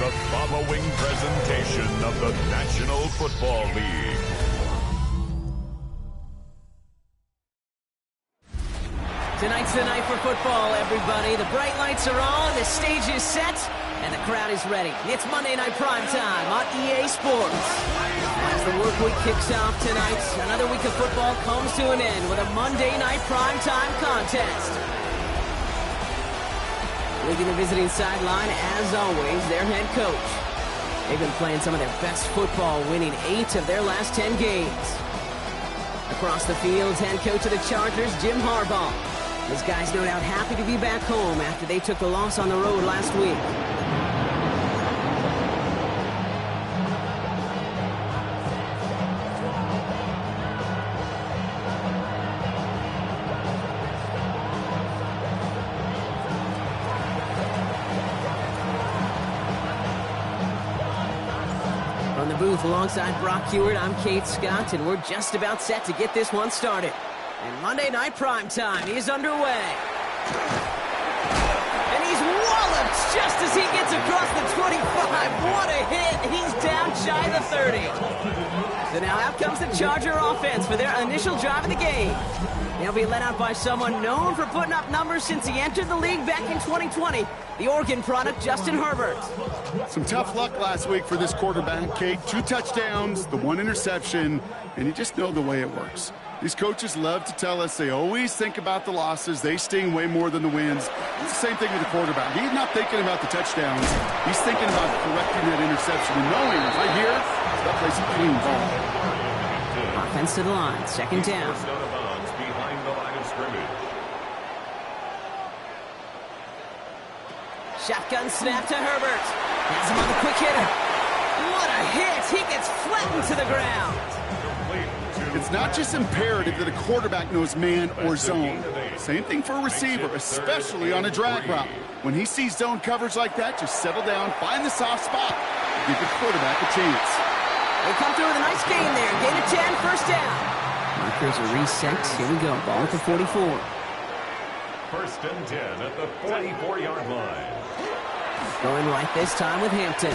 The following presentation of the National Football League. Tonight's the night for football, everybody. The bright lights are on, the stage is set, and the crowd is ready. It's Monday Night Primetime on EA Sports. As the work week kicks off tonight, another week of football comes to an end with a Monday Night Primetime contest. Leading the visiting sideline, as always, their head coach. They've been playing some of their best football, winning 8 of their last 10 games. Across the field, head coach of the Chargers, Jim Harbaugh. His guys no doubt happy to be back home after they took the loss on the road last week. From the booth alongside Brock Hewitt, I'm Kate Scott, and we're just about set to get this one started. And Monday Night Primetime is underway. And he's walloped just as he gets across the 25. What a hit. He's down shy of the 30. So now out comes the Charger offense for their initial drive of the game. They'll be led out by someone known for putting up numbers since he entered the league back in 2020, the Oregon product, Justin Herbert. Some tough luck last week for this quarterback, Kate. 2 touchdowns, the 1 interception, and you just know the way it works. These coaches love to tell us they always think about the losses. They sting way more than the wins. It's the same thing with the quarterback. He's not thinking about the touchdowns. He's thinking about correcting that interception and knowing right here, that plays a clean ball. Offense to the line, second down. Behind the line of scrimmage. Shotgun snap to Herbert. Has him on the quick hitter. What a hit! He gets flattened to the ground. It's not just imperative that a quarterback knows man or zone. Same thing for a receiver, especially on a drag route. When he sees zone coverage like that, just settle down, find the soft spot, and give the quarterback a chance. They come through with a nice gain there. Gain of 10, first down. Markers are reset. Here we go. Ball at the 44. First and 10 at the 44-yard line. Going right this time with Hampton.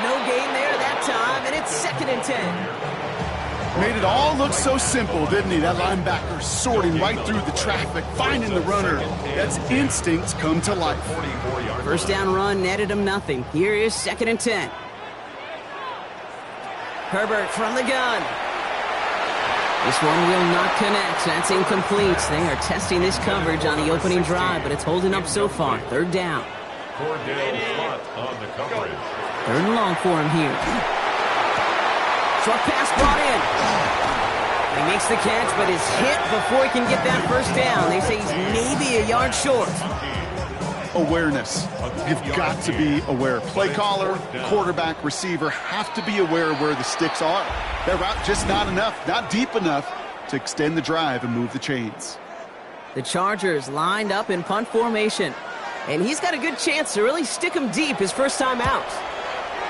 No gain there that time, and it's second and 10. Made it all look so simple, didn't he? That linebacker sorting right through the traffic, finding the runner. That's instincts come to life. First down run netted him nothing. Here is second and 10. Herbert from the gun. This one will not connect. That's incomplete. They are testing this coverage on the opening drive, but it's holding up so far. Third down. Cordell Slot on the coverage. Third and long for him here. Short pass brought in. He makes the catch, but is hit before he can get that first down. They say he's maybe a yard short. Awareness. You've got to be aware. Play caller, quarterback, receiver have to be aware of where the sticks are. That route just not enough, not deep enough to extend the drive and move the chains. The Chargers lined up in punt formation, and he's got a good chance to really stick him deep his first time out.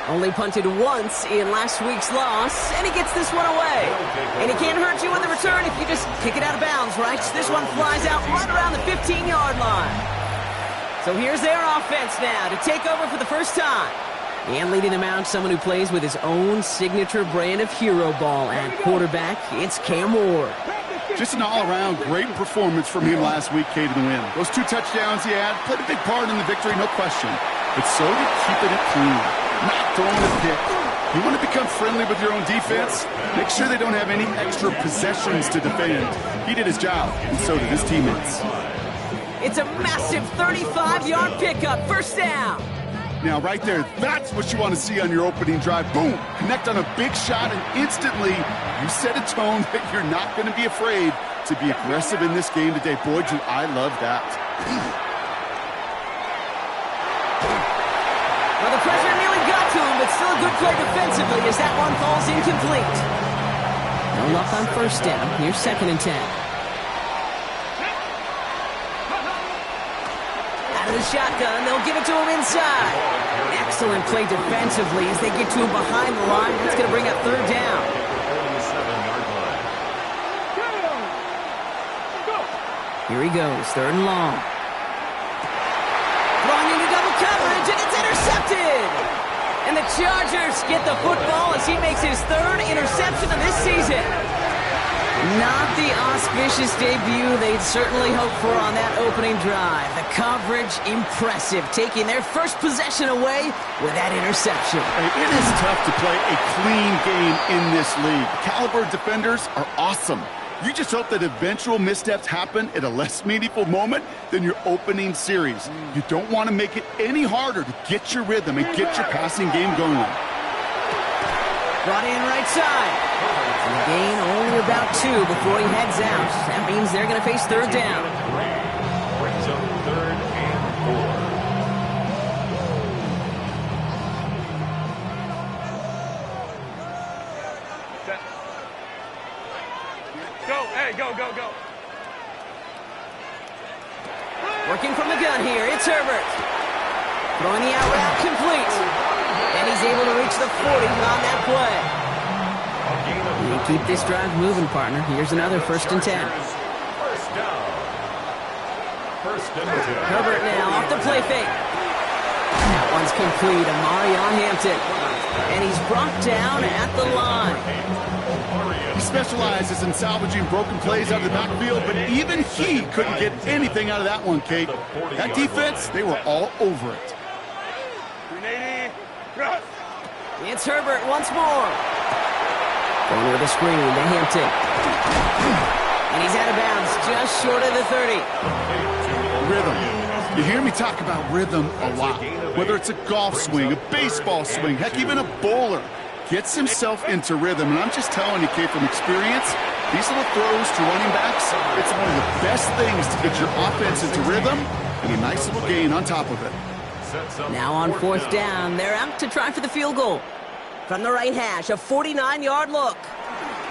Only punted once in last week's loss, and he gets this one away. And he can't hurt you in the return if you just kick it out of bounds, right? This one flies out right around the 15-yard line. So here's their offense now to take over for the first time. And leading them out, someone who plays with his own signature brand of hero ball at quarterback, it's Cam Ward. Just an all-around great performance from him last week, Kate, in the win. Those 2 touchdowns he had played a big part in the victory, no question. But so did keeping it clean, not throwing a pick. You want to become friendly with your own defense? Make sure they don't have any extra possessions to defend. He did his job, and so did his teammates. It's a massive 35-yard pickup, first down. Now, right there, that's what you want to see on your opening drive. Boom! Connect on a big shot, and instantly you set a tone that you're not going to be afraid to be aggressive in this game today. Boy, do I love that. Well, the pressure nearly got to him, but still a good play defensively as that one falls incomplete. No luck on first down. Here's second and 10. Out of the shotgun, they'll give it to him inside. Excellent play defensively as they get to him behind the line. That's going to bring up third down. 47-yard line. Here he goes, third and long. Throwing into double coverage. coverage, and it's intercepted! And the Chargers get the football as he makes his third interception of this season. Not the auspicious debut they'd certainly hoped for on that opening drive. The coverage, impressive, taking their first possession away with that interception. It is tough to play a clean game in this league. Caliber defenders are awesome. You just hope that eventual missteps happen at a less meaningful moment than your opening series. You don't want to make it any harder to get your rhythm and get your passing game going. Brought in right side. And the gain only about 2 before he heads out. That means they're going to face third down. Brings up 3rd and 4. Go, hey, go, go, go. Working from the gun here, it's Herbert. Throwing the out route complete. And he's able to reach the 40 on that play. You keep this drive moving, partner. Here's another 1st and 10. First down. 1st and 10. Herbert now off the play fake. That one's complete. Amari on Hampton. And he's brought down at the line. He specializes in salvaging broken plays out of the backfield, but even he couldn't get anything out of that one, Kate. That defense, they were all over it. 380. Cross. It's Herbert once more. Going with a screen to Hampton. And he's out of bounds just short of the 30. Rhythm. You hear me talk about rhythm a lot. Whether it's a golf swing, a baseball swing, heck, even a bowler gets himself into rhythm. And I'm just telling you, Kate, from experience, these little throws to running backs, it's one of the best things to get your offense into rhythm and a nice little gain on top of it. Now on 4th down, they're out to try for the field goal. From the right hash, a 49-yard look.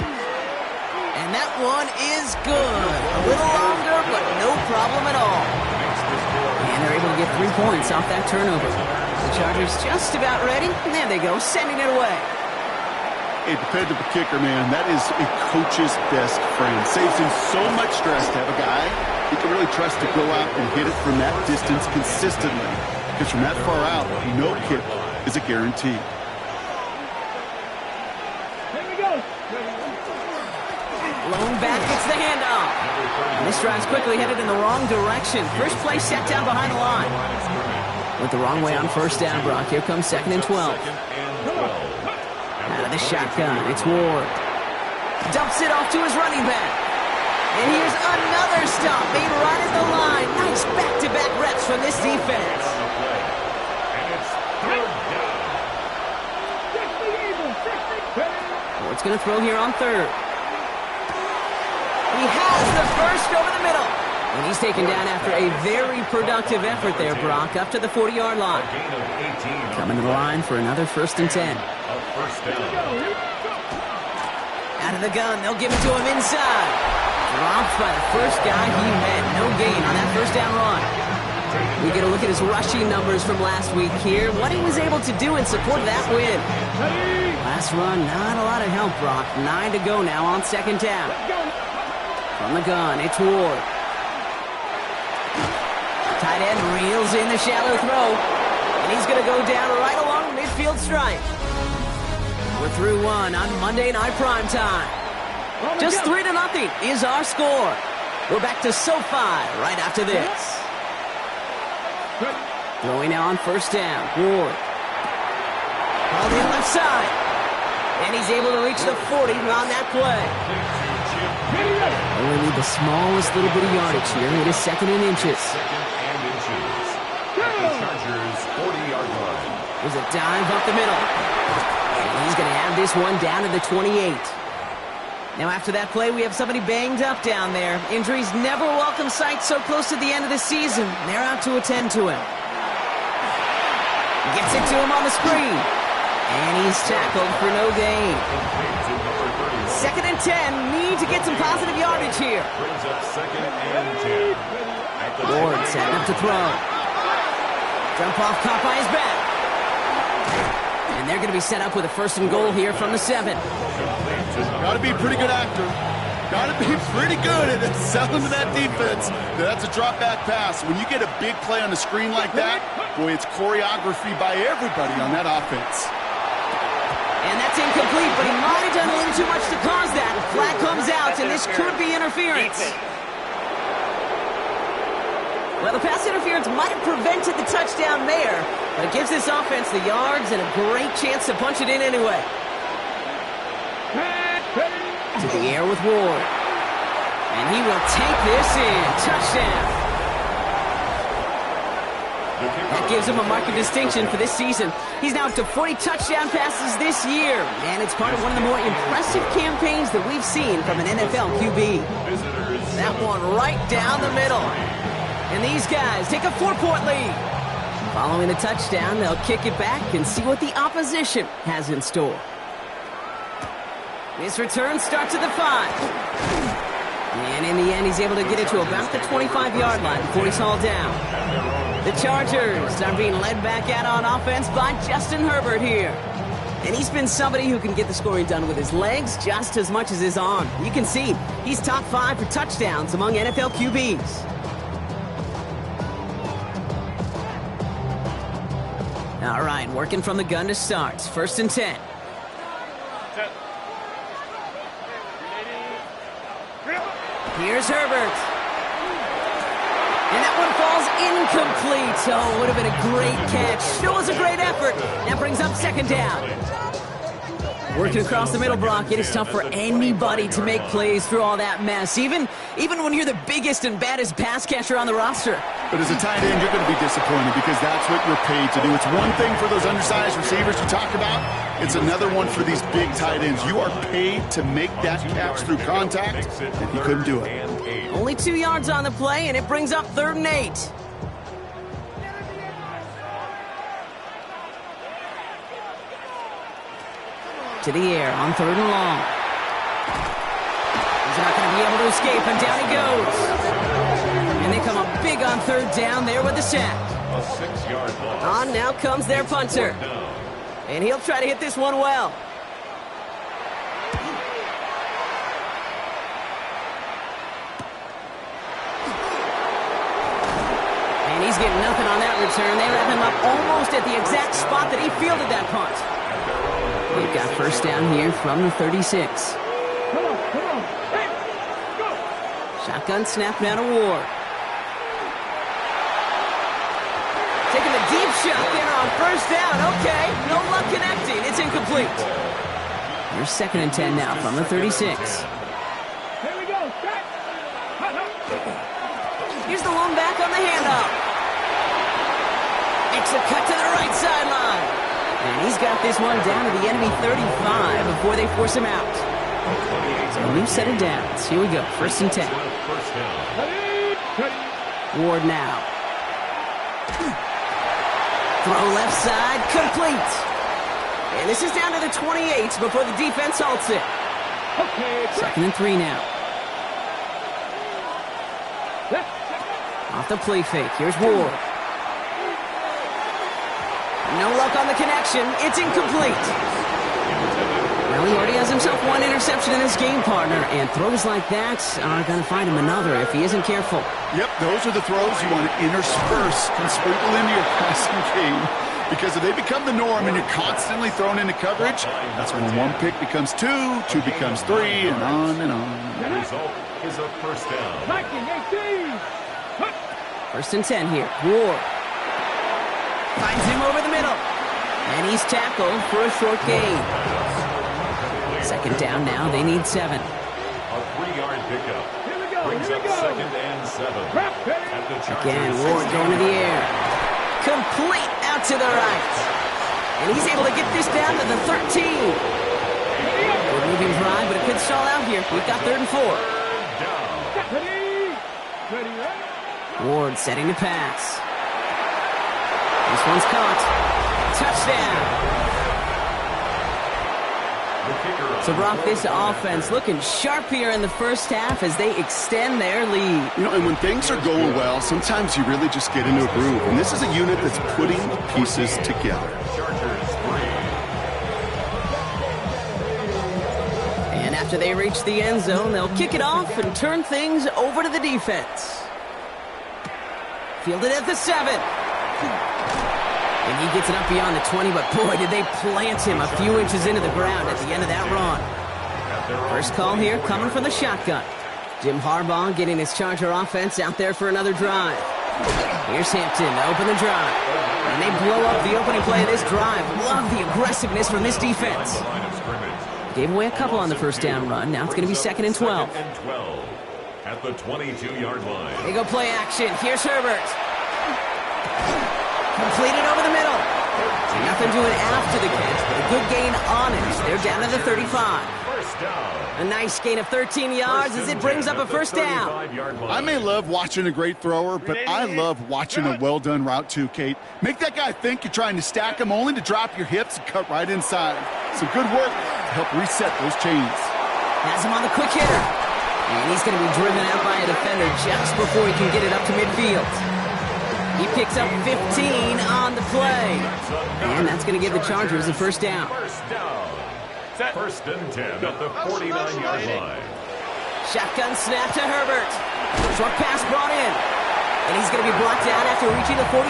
And that one is good. A little longer, but no problem at all. And they're able to get 3 points off that turnover. The Chargers just about ready. There they go, sending it away. A dependable kicker, man, that is a coach's best friend. Saves him so much stress to have a guy he can really trust to go out and hit it from that distance consistently. Because from that far out, no kick is a guarantee. Lone back gets the handoff. And this drive's quickly headed in the wrong direction. First play set down behind the line. Went the wrong way on 1st down, Brock. Here comes 2nd and 12. Out of the shotgun, it's Ward. Dumps it off to his running back. And here's another stop made right at the line. Nice back-to-back reps from this defense. And it's 3rd down. Ward's going to throw here on 3rd. He has the first over the middle. And he's taken down after a very productive effort there, Brock, up to the 40-yard line. Coming to the line for another 1st and 10. Out of the gun, they'll give it to him inside. Dropped by the first guy he met. No gain on that 1st down run. We get a look at his rushing numbers from last week here. What he was able to do in support of that win. Last run, not a lot of help, Brock. 9 to go now on 2nd down. From the gun, it's Ward. Tight end reels in the shallow throw. And he's going to go down right along the midfield stripe. We're through 1 on Monday Night Primetime. Just 3-0 is our score. We're back to SoFi right after this. Throwing now on 1st down. Ward. Called in left side. And he's able to reach the 40 on that play. Only need the smallest little bit of yardage here. It is 2nd and inches. 2nd and inches. At the Chargers' 40-yard line. There's a dive up the middle. And he's going to have this one down to the 28. Now after that play, we have somebody banged up down there. Injuries never welcome sight so close to the end of the season. They're out to attend to him. Gets it to him on the screen. And he's tackled for no gain. 2nd and 10. Need to get some positive yardage here. Brings up 2nd and 10. Ward setting up to throw. Jump off caught by his back. And they're going to be set up with a 1st and goal here from the 7. Got to be a pretty good actor. Got to be pretty good at selling to that defense. That's a drop back pass. When you get a big play on the screen like that, Boy, it's choreography by everybody on that offense. And that's incomplete, but he might have done a little too much to cause that. Flag comes out, and this could be interference. Well, the pass interference might have prevented the touchdown there, but it gives this offense the yards and a great chance to punch it in anyway. To the air with Ward. And he will take this in. Touchdown. That gives him a mark of distinction for this season. He's now up to 40 touchdown passes this year, and it's part of one of the more impressive campaigns that we've seen from an NFL QB. That one right down the middle. And these guys take a 4-point lead. Following the touchdown, they'll kick it back and see what the opposition has in store. This return starts at the 5. And in the end, he's able to get it to about the 25-yard line before he's hauled down. The Chargers are being led back out on offense by Justin Herbert here. And he's been somebody who can get the scoring done with his legs just as much as his arm. You can see he's top 5 for touchdowns among NFL QBs. All right, working from the gun to start. 1st and 10. Here's Herbert. And that one falls incomplete. Oh, it would have been a great catch. Still was a great effort. That brings up 2nd down. Working across the middle, Brock, it is tough for anybody to make plays through all that mess, even when you're the biggest and baddest pass catcher on the roster. But as a tight end, you're going to be disappointed because that's what you're paid to do. It's one thing for those undersized receivers you talk about. It's another one for these big tight ends. You are paid to make that catch through contact, and he couldn't do it. Only 2 yards on the play, and it brings up 3rd and 8. To the air on 3rd and long. He's not going to be able to escape, and down he goes. And they come up big on 3rd down there with the sack. A 6-yard loss. On now comes their punter. And he'll try to hit this one well. And he's getting nothing on that return. They wrap him up almost at the exact spot that he fielded that punt. They've got 1st down here from the 36. Shotgun snap now to Ward. Taking the deep shot there on 1st down. Okay, no luck connecting. It's incomplete. Here's 2nd and 10 now from the 36. Here we go. Here's the lone back on the handoff. Makes a cut to the right sideline. And he's got this one down to the enemy 35 before they force him out. So a new set of downs. Here we go. 1st and 10. Ward now. Throw left side, complete. And this is down to the 28 before the defense halts it. 2nd and 3 now. Off the play fake. Here's Ward. No luck on the connection. It's incomplete. Well, he already has himself one interception in his game, partner, and throws like that are going to find him another if he isn't careful. Yep, those are the throws you want to intersperse and sprinkle into your passing game, because if they become the norm and you're constantly thrown into coverage, that's when 1 pick becomes 2, 2 becomes 3, and on and on. The result is a 1st down. 1st and 10 here. Ward finds him over the middle, and he's tackled for a short gain. 2nd down now. They need 7. A 3-yard pickup. Brings up 2nd and 7. Again, Ward going to the air. Complete out to the right. And he's able to get this down to the 13. Good moving drive, but it could stall out here. We've got 3rd and 4. Ward setting the pass. This one's caught. Touchdown. So, Brock, this offense looking sharp here in the 1st half as they extend their lead. You know, and when things are going well, sometimes you really just get into a groove. And this is a unit that's putting the pieces together. And after they reach the end zone, they'll kick it off and turn things over to the defense. Fielded at the 7. And he gets it up beyond the 20, but boy, did they plant him a few inches into the ground at the end of that run. First call here coming from the shotgun. Jim Harbaugh getting his Charger offense out there for another drive. Here's Hampton to open the drive. And they blow up the opening play of this drive. Love the aggressiveness from this defense. Gave away a couple on the first down run. Now it's going to be 2nd and 12. At the 22-yard line. They go play action. Here's Herbert. Completed over the middle. Nothing doing after the catch, but a good gain on it. They're down to the 35. First down. A nice gain of 13 yards as it brings up a first down. I may love watching a great thrower, but I love watching a well-done route too, Kate. Make that guy think you're trying to stack him only to drop your hips and cut right inside. Some good work to help reset those chains. Has him on the quick hitter. And he's going to be driven out by a defender just before he can get it up to midfield. He picks up 15 on the play. And that's going to give the Chargers the first down. First and 10 at the 49-yard line. Shotgun snap to Herbert. Short pass brought in. And he's going to be brought down after reaching the 43.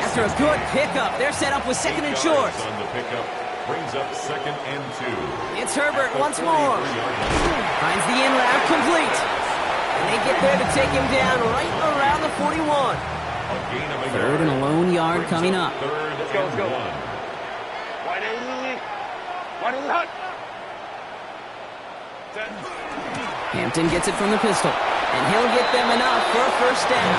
After a good pickup, they're set up with 2nd and short. On the pickup brings up 2nd and 2. It's Herbert once more. Finds the in route complete. And they get there to take him down right around the 41. Third and a lone yard coming up. Let's go. Hampton gets it from the pistol. And he'll get them enough for a first down.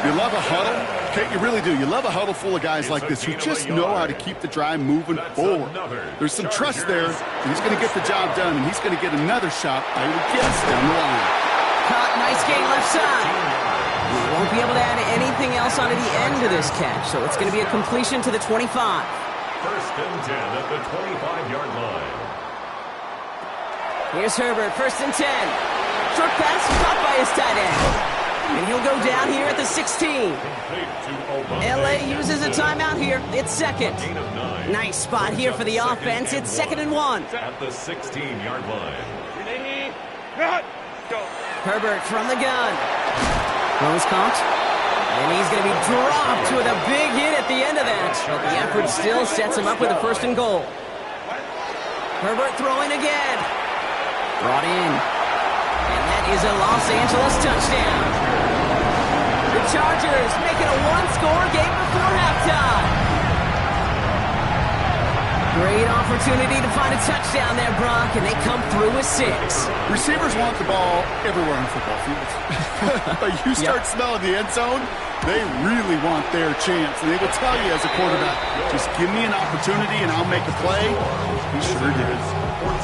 You love a huddle? Kate, you really do. You love a huddle full of guys like this who just know how to keep the drive moving forward. There's some trust there. He's going to get the job done, and he's going to get another shot, I would guess, down the line. Caught, nice gain left side. We won't be able to add anything else onto the end of this catch, so it's going to be a completion to the 25. First and 10 at the 25-yard line. Here's Herbert, 1st and 10. Short pass caught by his tight end. And he'll go down here at the 16. LA uses a timeout here. It's 2nd. Nice spot here for the offense. It's 2nd and 1. At the 16-yard line. Herbert from the gun. Close count. And he's going to be dropped with a big hit at the end of that. But the effort still sets him up with a 1st and goal. Herbert throwing again. Brought in. And that is a Los Angeles touchdown. The Chargers making a one-score game before halftime. Great opportunity to find a touchdown there, Brock, and they come through with 6. Receivers want the ball everywhere on football fields. But you start smelling the end zone, they really want their chance. And they will tell you as a quarterback, just give me an opportunity and I'll make a play. He sure did. 14,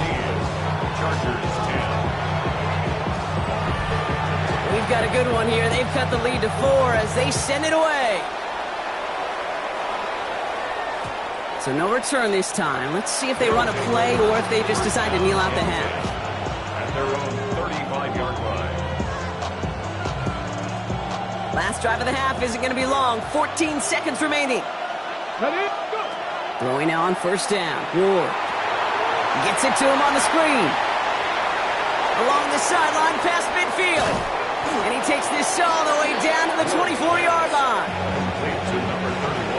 Chargers 10. We've got a good one here. They've cut the lead to 4 as they send it away. So no return this time. Let's see if they run a play or if they just decide to kneel out the half. At their own 35-yard line. Last drive of the half isn't going to be long. 14 seconds remaining. Throwing now on 1st down. Ward gets it to him on the screen. Along the sideline past midfield. And he takes this all the way down to the 24-yard line.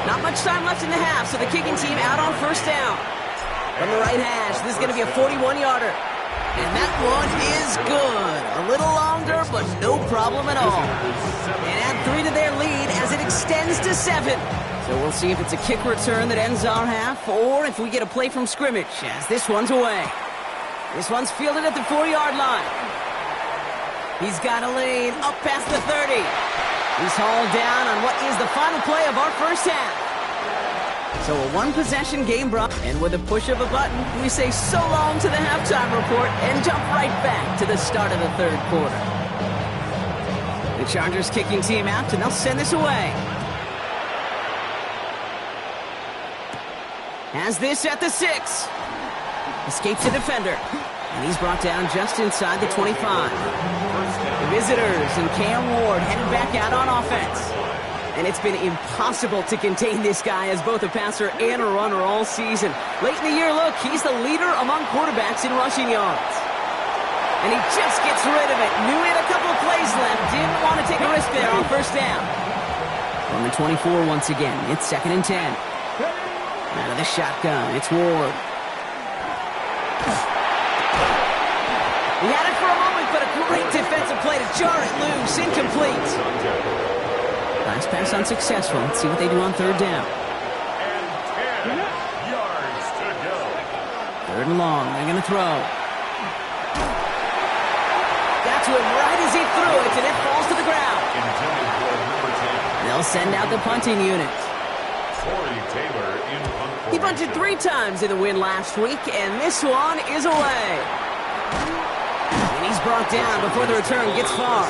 Not much time left in the half, so the kicking team out on 1st down. From the right hash, this is going to be a 41-yarder. And that one is good. A little longer, but no problem at all. And add 3 to their lead as it extends to 7. So we'll see if it's a kick return that ends our half, or if we get a play from scrimmage, as this one's away. This one's fielded at the 4-yard line. He's got a lane up past the 30. He's hauled down on what is the final play of our first half. So a one-possession game, Brock. And with a push of a button, we say so long to the halftime report and jump right back to the start of the 3rd quarter. The Chargers kicking team out, and they'll send this away. Has this at the 6. Escapes the defender. And he's brought down just inside the 25. The visitors and Cam Ward headed back out on offense. And it's been impossible to contain this guy as both a passer and a runner all season. Late in the year, look, he's the leader among quarterbacks in rushing yards. And he just gets rid of it. Knew he had a couple of plays left. Didn't want to take a risk there on 1st down. From the 24 once again, it's 2nd and 10. Out of the shotgun, it's Ward. He had it for a moment, but a great defensive play to jar it loose. Incomplete. Last pass unsuccessful. Let's see what they do on 3rd down. And 10 yards to go. 3rd and long. They're going to throw. Got to him right as he threw it, and it falls to the ground. Intended for number 10. They'll send out the punting unit. Corey Taylor in punt He punted 3 times in the win last week, and this one is away. And he's brought down before the return gets far.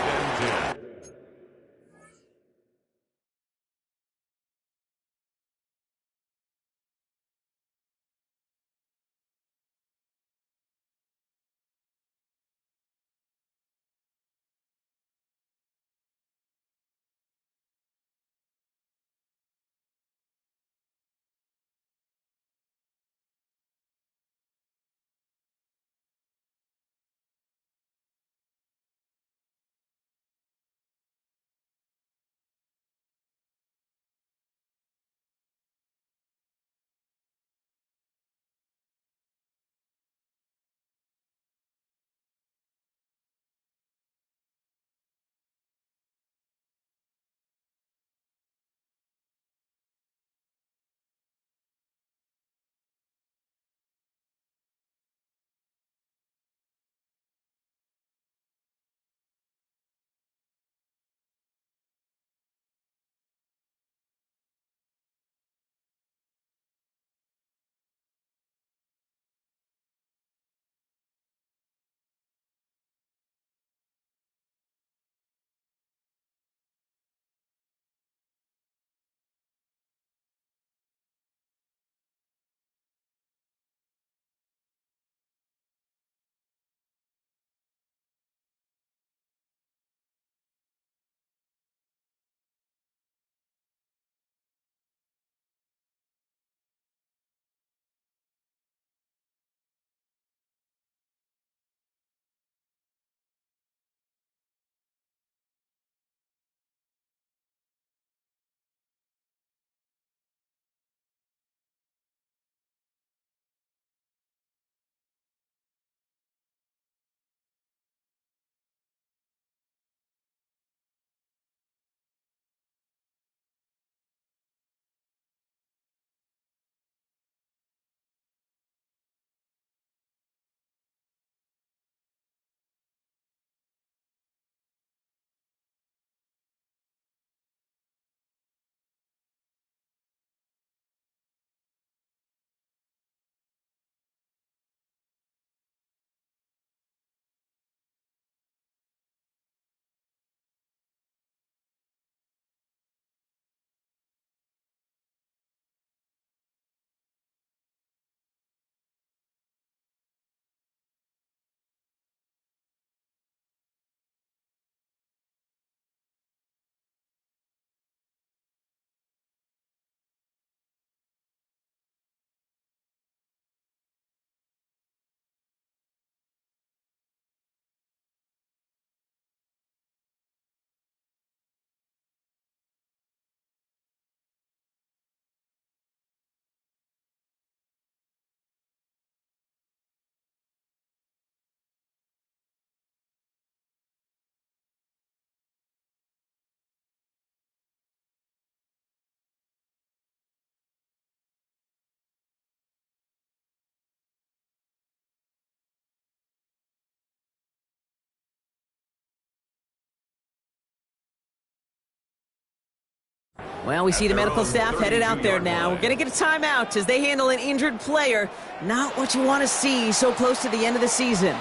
Well, we see the medical staff headed out there now. We're going to get a timeout as they handle an injured player. Not what you want to see so close to the end of the season.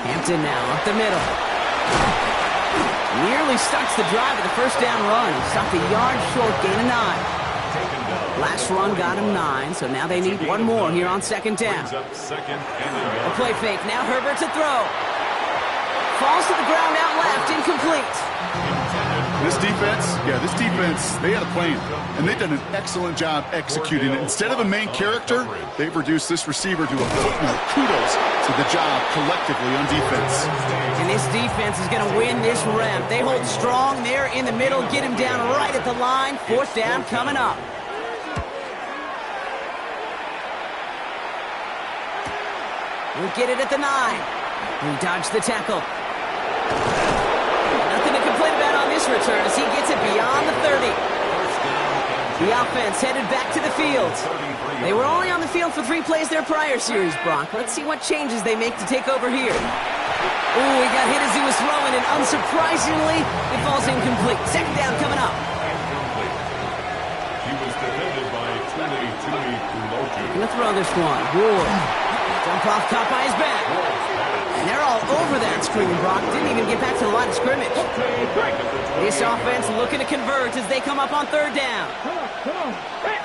Hampton now up the middle. Nearly starts the drive with the first down run. Stopped a yard short, gain of 9. Last run got him 9, so now they need one more here on 2nd down. A play fake. Now Herbert to throw. Falls to the ground out left, incomplete. This defense, they had a plan, and they've done an excellent job executing it. Instead of a main character, they've reduced this receiver to a footnote. Kudos to the job collectively on defense. And this defense is going to win this rep. They hold strong there in the middle, get him down right at the line. 4th down coming up. We'll get it at the 9. He dodged the tackle. Nothing to complain about on this return as he gets it beyond the 30. The offense headed back to the field. They were only on the field for 3 plays their prior series, Brock. Let's see what changes they make to take over here. Ooh, he got hit as he was throwing, and unsurprisingly, it falls incomplete. 2nd down coming up. He was defended by Tuli Kulotu. Gonna throw this one. Ward. Jump off, caught by his back. And they're all over that screen, Brock. Didn't even get back to the line of scrimmage. This offense looking to convert as they come up on 3rd down. Come on. Hey.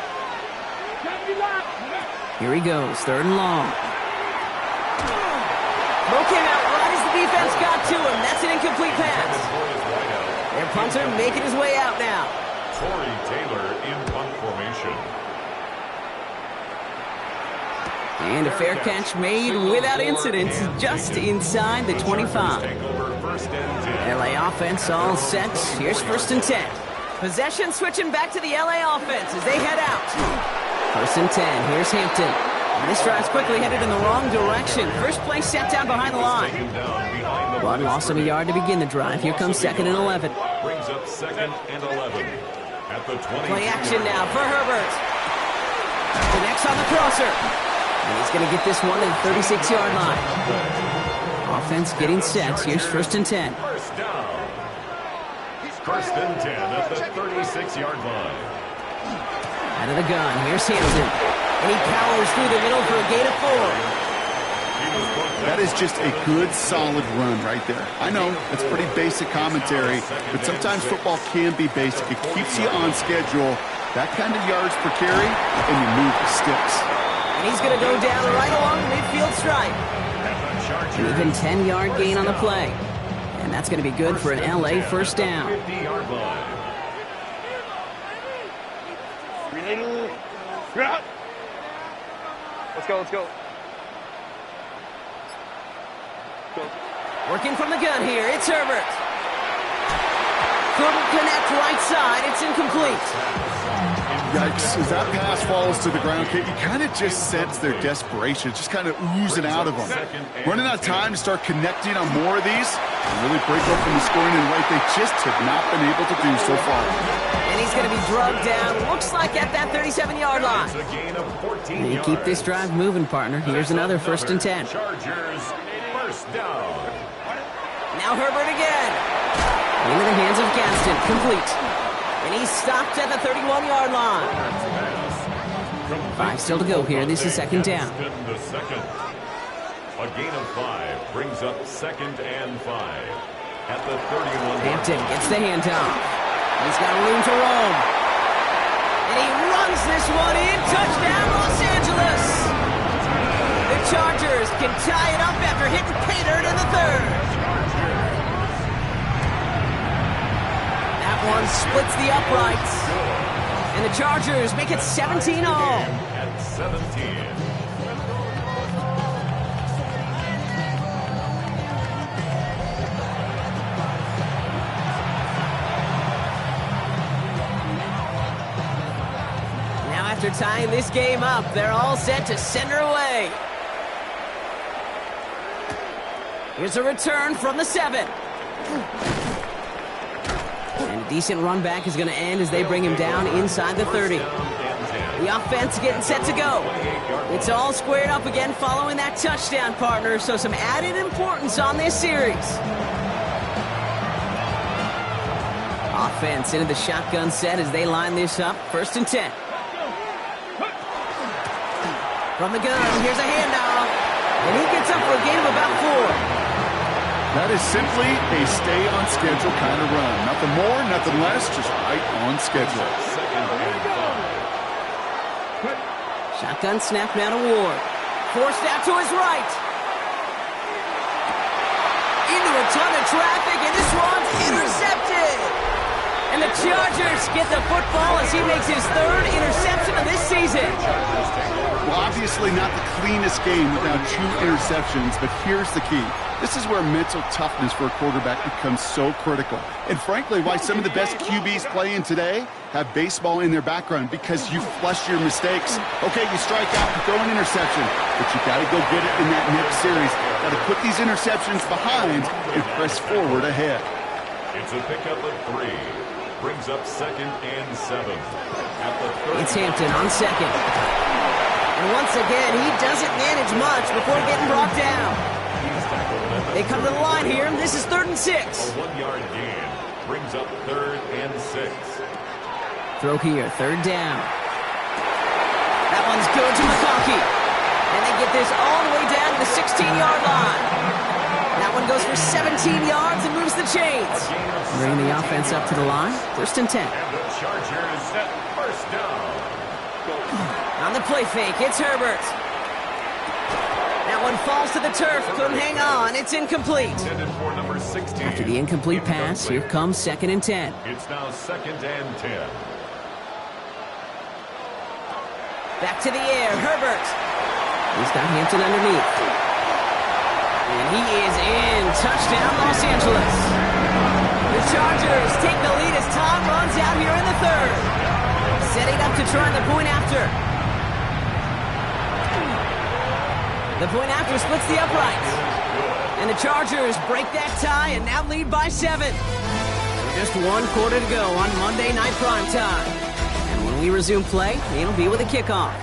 Here he goes, 3rd and long. Throw came out right as the defense got to him. That's an incomplete pass. Their punter making his way out now. Tory Taylor in punt formation. And a fair catch made without incident, just inside the 25. LA offense all set. Here's 1st and 10. Possession switching back to the LA offense as they head out. 1st and 10. Here's Hampton. And this drive's quickly headed in the wrong direction. First play set down behind the line. One loss of a yard to begin the drive. Here comes 2nd and 11. Brings up 2nd and 11. At the 20. Play action now for Herbert. The next on the crosser. And he's going to get this one at the 36-yard line. Offense getting set. Here's 1st and 10. First down. 1st and 10 at the 36-yard line. Out of the gun. Here's Hampton. And he powers through the middle for a gain of 4. That is just a good, solid run right there. I know, it's pretty basic commentary, but sometimes football can be basic. It keeps you on schedule. That kind of yards per carry, and you move the sticks. And he's going to go down right along the midfield stripe. An even 10-yard gain on the play. And that's going to be good for an LA 1st down. 50-yard line. Let's go. Working from the gun here, it's Herbert. Couldn't connect right side, it's incomplete. Yikes, as that pass falls to the ground, Kate, you kind of just sense their desperation. It's just kind of oozing out of them. Running out of time to start connecting on more of these and really break open the scoring in a way they just have not been able to do so far. And he's going to be drugged down, looks like at that 37-yard line. And you keep this drive moving, partner. Here's another 1st and 10. Chargers, 1st down. Now Herbert again. Into the hands of Gaston, complete. And he's stopped at the 31-yard line. 5 still to go here. This is 2nd down. The second. A gain of 5 brings up 2nd and 5 at the 31. Hampton gets the handoff. He's got room to roam. And he runs this one in. Touchdown, Los Angeles. The Chargers can tie it up after hitting pay dirt in the 3rd. One splits the uprights. And the Chargers make it 17 all. At 17. Now after tying this game up, they're all set to send her away. Here's a return from the 7. And a decent run back is going to end as they bring him down inside the 30. The offense getting set to go. It's all squared up again following that touchdown, partner, so some added importance on this series. Offense into the shotgun set as they line this up. 1st and 10. From the gun, here's a handoff. And he gets up for a gain of about 4. That is simply a stay-on-schedule kind of run. Nothing more, nothing less, just right on schedule. Shotgun snap now to Ward. Forced out to his right. Into a ton of traffic, and this one's intercepted. And the Chargers get the football as he makes his third interception of this season. Well, obviously not the cleanest game without 2 interceptions, but here's the key. This is where mental toughness for a quarterback becomes so critical. And frankly, why some of the best QBs playing today have baseball in their background, because you flush your mistakes. Okay, you strike out and throw an interception, but you got to go get it in that next series. Got to put these interceptions behind and press forward ahead. It's a pickup of 3. Brings up 2nd and 7. At the 30. It's Hampton on second. And once again, he doesn't manage much before getting brought down. They come to the line here, and this is 3rd and 6. A 1-yard gain. Brings up 3rd and 6. Throw here, 3rd down. That one's good to McConkey. And they get this all the way down to the 16-yard line. That one goes for 17 yards and moves the chains. Bringing the offense up to the line. 1st and 10. And the Chargers at 1st down. On the play fake, it's Herbert. That one falls to the turf. Couldn't hang on. It's incomplete. Intended for number 16. After the incomplete pass, here comes 2nd and 10. It's now 2nd and 10. Back to the air, Herbert. He's got Hampton underneath. And he is in. Touchdown, Los Angeles. The Chargers take the lead as time runs out here in the 3rd. Setting up to try the point after. The point after splits the uprights. And the Chargers break that tie and now lead by 7. Just 1 quarter to go on Monday Night Primetime. And when we resume play, it'll be with a kickoff.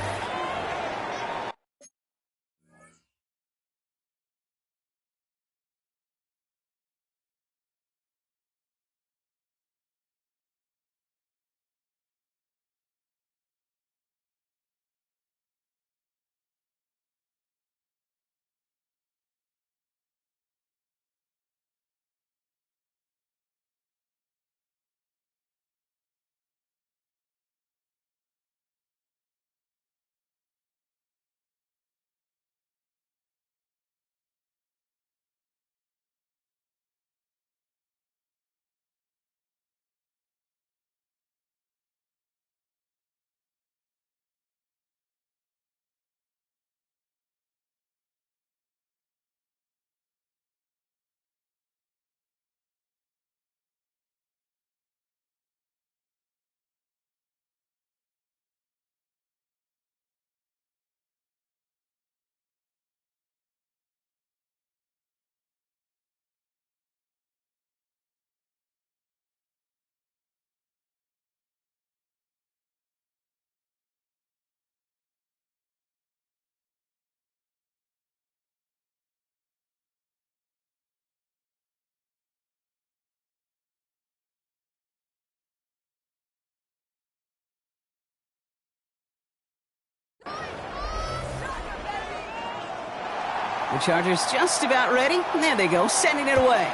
The Chargers just about ready. There they go, sending it away.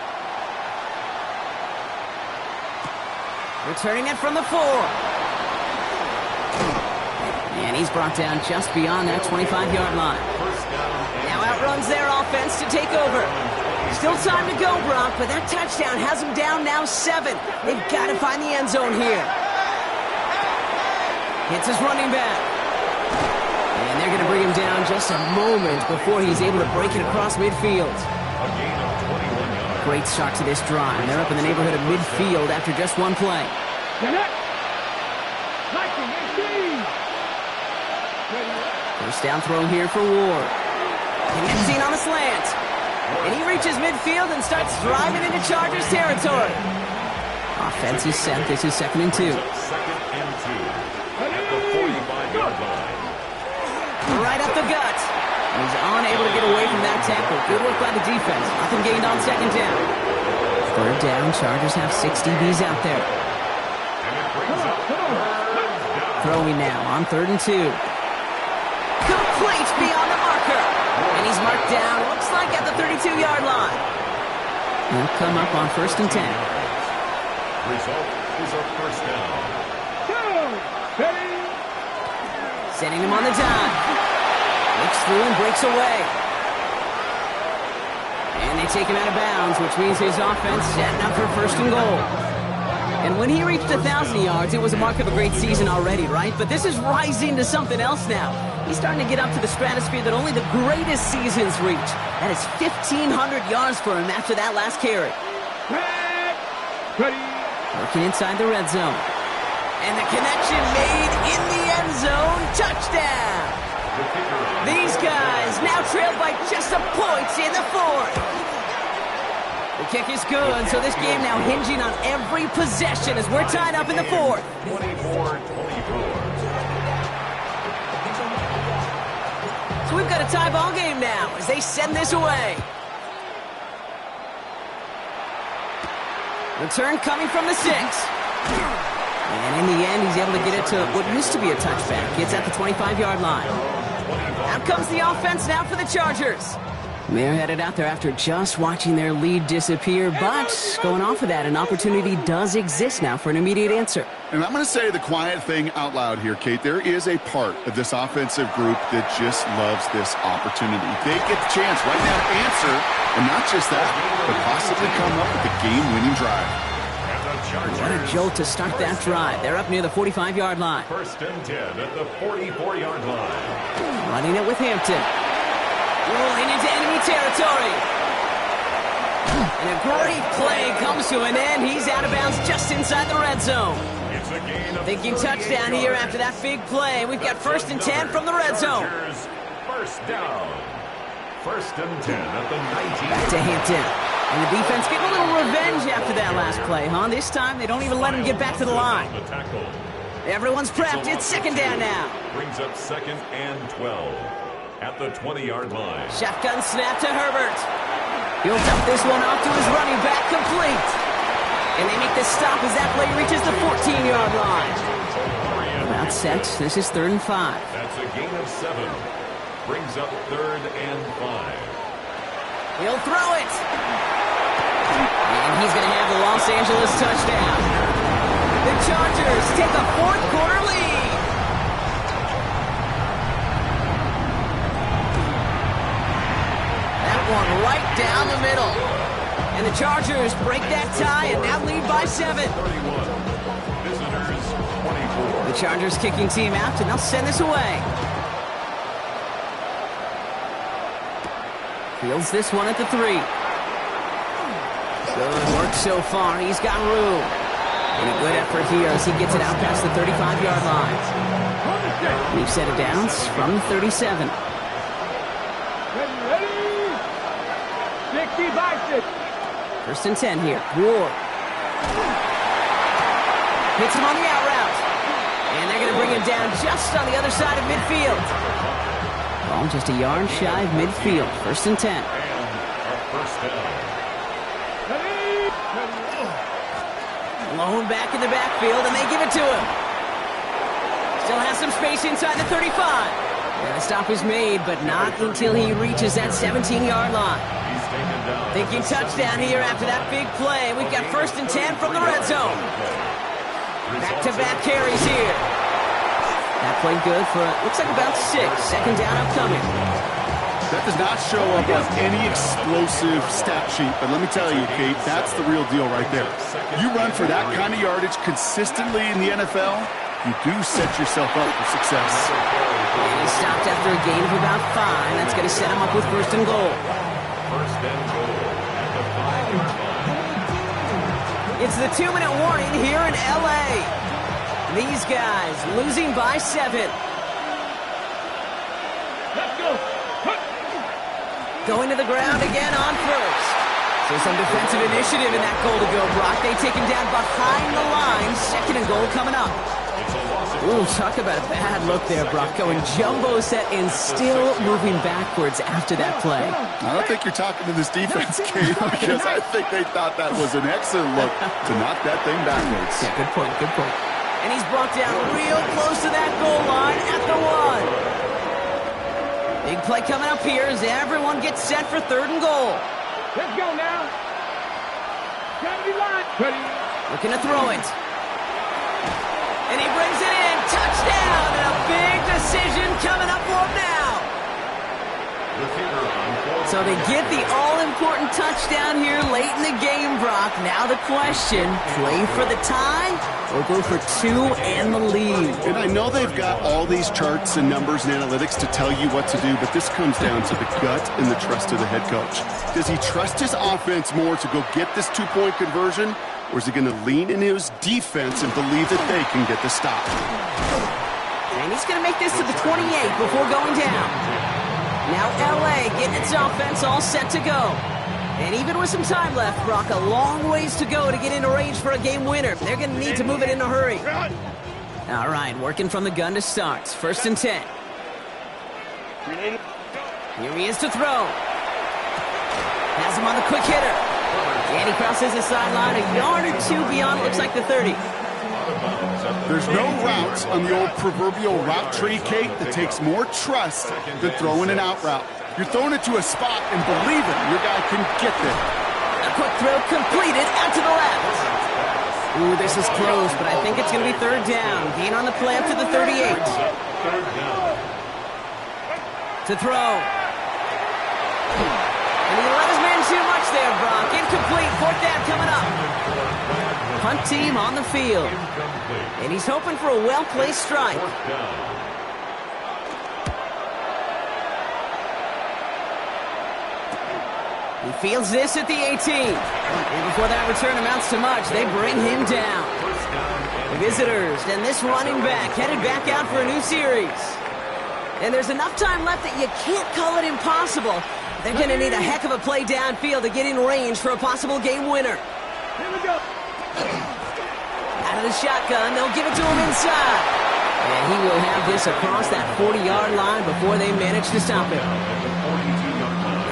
Returning it from the 4. And he's brought down just beyond that 25-yard line. Now outruns their offense to take over. Still time to go, Brock, but that touchdown has them down now 7. They've got to find the end zone here. Hits his running back. And they're going to bring him down just a moment before he's able to break it across midfield. A gain of 21 yards. Great start to this drive. They're up in the neighborhood of midfield after just 1 play. First down throw here for Ward. Connecting on the slant. And he reaches midfield and starts driving into Chargers territory. Offense is set. This is 2nd and 2. 2nd and 2. At the 45-yard line. Right up the gut. He's unable to get away from that tackle. Good work by the defense. Nothing gained on 2nd down. 3rd down. Chargers have 6 DBs out there. And it brings up 3rd down. Throwing now on 3rd and 2. Complete beyond the marker. And he's marked down, looks like at the 32-yard line. He'll come up on 1st and 10. Result is a 1st down. Setting him on the dive. Looks through and breaks away. And they take him out of bounds, which means his offense setting up for 1st and goal. And when he reached 1,000 yards, it was a mark of a great season already, right? But this is rising to something else now. He's starting to get up to the stratosphere that only the greatest seasons reach. That is 1,500 yards for him after that last carry. Ready. Working inside the red zone. And the connection made in the end zone. Touchdown! These guys now trailed by just a point in the fourth. The kick is good, so this game now hinging on every possession as we're tied up in the fourth. 24-24. So we've got a tie ball game now as they send this away. Return coming from the 6. And in the end, he's able to get it to what used to be a touchback. Gets at the 25-yard line. Out comes the offense now for the Chargers. They're headed out there after just watching their lead disappear, but going off of that, an opportunity does exist now for an immediate answer. And I'm going to say the quiet thing out loud here, Kate. There is a part of this offensive group that just loves this opportunity. They get the chance right now to answer, and not just that, but possibly come up with a game-winning drive. What a jolt to start that drive. They're up near the 45-yard line. First and 10 at the 44-yard line. Running it with Hampton. Rolling into enemy territory. And a great play comes to an end. He's out of bounds just inside the red zone. It's a gain of Thinking touchdown here after that big play. We've got first and 10 from the red zone. First down. First and 10 at the 19. Back to Hampton. And the defense getting a little revenge after that last play, huh? This time they don't even let him get back to the line. The tackle. Everyone's prepped. It's second down now. Brings up second and 12 at the 20-yard line. Shotgun snap to Herbert. He'll dump this one off to his running back, complete. And they make the stop as that play reaches the 14-yard line. About set. This is 3rd and 5. That's a gain of 7. Brings up 3rd and 5. He'll throw it. And he's going to have the Los Angeles touchdown. The Chargers take a fourth-quarter lead. That one right down the middle. And the Chargers break that tie and now lead by 7. 31. Visitors 24. The Chargers kicking team out, and they'll send this away. Fields this one at the 3. Good work so far. He's got room. And a good effort here as he gets it out past the 35-yard line. We've set it down from the 37. Ready. 60 by 6. First and 10 here. Ward. Hits him on the out route. And they're going to bring him down just on the other side of midfield. Ball just a yard shy of midfield. First and 10. And a first down. Lone back in the backfield, and they give it to him. Still has some space inside the 35. And the stop is made, but not until he reaches that 17-yard line. He's taken down. Thinking touchdown here after that big play. We've got first and 10 from the red zone. Back-to-back carries here. That played good for, looks like about 6. Second down upcoming. That does not show up on any explosive stat sheet, but let me tell you, Kate, that's the real deal right there. You run for that kind of yardage consistently in the NFL, you do set yourself up for success. And he stopped after a gain of about 5. That's going to set him up with first and goal. First and goal at the 5-yard line. It's the 2-minute warning here in L.A. These guys losing by 7. Let's go. Going to the ground again on first. So some defensive initiative in that goal to go, Brock. They take him down behind the line. Second and goal coming up. It's a loss of Ooh, talk about a bad look there, Brock. Going jumbo set and still moving backwards after that play. I don't think you're talking to this defense, Kate, because I think they thought that was an excellent look to knock that thing backwards. Yeah, good point, good point. And he's brought down real close to that goal line at the 1. Big play coming up here as everyone gets set for third and goal. Let's go now. Gotta be line. Ready. Looking to throw it. And he brings it in. Touchdown! And a big decision coming up for him now. the theater on 4th So they get the all-important touchdown here late in the game, Brock. Now the question, play for the tie or go for two and the lead? And I know they've got all these charts and numbers and analytics to tell you what to do, but this comes down to the gut and the trust of the head coach. Does he trust his offense more to go get this two-point conversion, or is he going to lean in his defense and believe that they can get the stop? And he's going to make this to the 28 before going down. Now L.A. getting its offense all set to go. And even with some time left, Brock, a long ways to go to get into range for a game winner. They're going to need to move it in a hurry. All right, working from the gun to start. 1st and 10. Here he is to throw. Has him on the quick hitter. And he crosses the sideline a yard or two beyond, it looks like the 30. There's no route on the old proverbial route tree, Kate, that takes more trust than throwing an out route. You're throwing it to a spot and believing your guy can get there. A quick throw completed out to the left. Ooh, this is close, but I think it's going to be 3rd down. Gain on the play up to the 38. To throw. And he let his man too much there, Brock. Incomplete. 4th down coming up. Punt team on the field. And he's hoping for a well-placed strike. He fields this at the 18. And before that return amounts to much, they bring him down. The visitors and this running back headed back out for a new series. And there's enough time left that you can't call it impossible. They're going to need a heck of a play downfield to get in range for a possible game winner. Here we go. Out of the shotgun, they'll give it to him inside. And he will have this across that 40-yard line before they manage to stop him.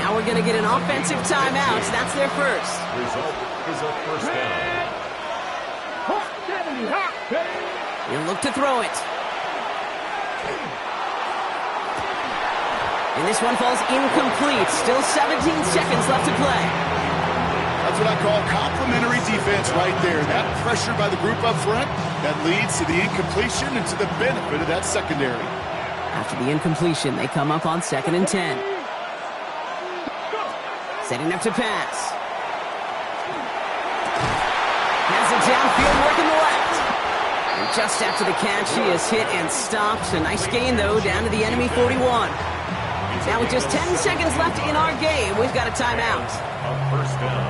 Now we're going to get an offensive timeout. That's their first. Result is a 1st down. He'll look to throw it. And this one falls incomplete. Still 17 seconds left to play. That's what I call complimentary defense right there. That pressure by the group up front, that leads to the incompletion and to the benefit of that secondary. After the incompletion, they come up on 2nd and 10. Setting up to pass. Has it downfield, working the left. And just after the catch, he is hit and stopped. A nice gain, though, down to the enemy 41. Now with just 10 seconds left in our game, we've got a timeout.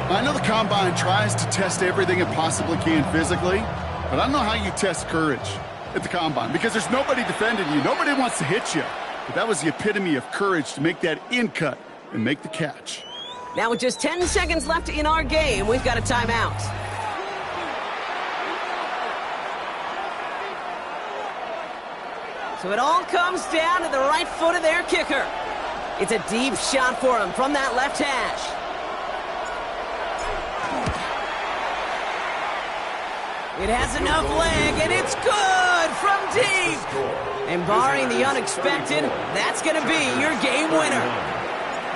I know the Combine tries to test everything it possibly can physically, but I don't know how you test courage at the Combine because there's nobody defending you. Nobody wants to hit you. But that was the epitome of courage to make that in cut and make the catch. Now with just 10 seconds left in our game, we've got a timeout. So it all comes down to the right foot of their kicker. It's a deep shot for him from that left hash. It has enough leg, and it's good from deep. And barring the unexpected, that's going to be your game winner.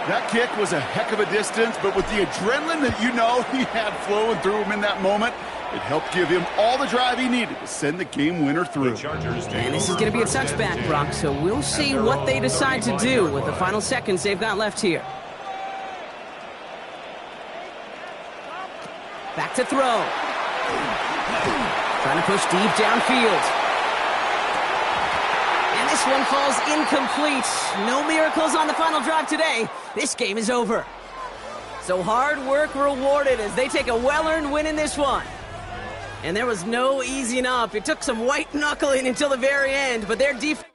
That kick was a heck of a distance, but with the adrenaline that you know he had flowing through him in that moment, it helped give him all the drive he needed to send the game winner through. And this is going to be a touchback, Brock, so we'll see what they decide to do with the final seconds they've got left here. Back to throw. Trying to push deep downfield. And this one falls incomplete. No miracles on the final drive today. This game is over. So hard work rewarded as they take a well-earned win in this one. And there was no easing up. It took some white knuckling until the very end, but their defense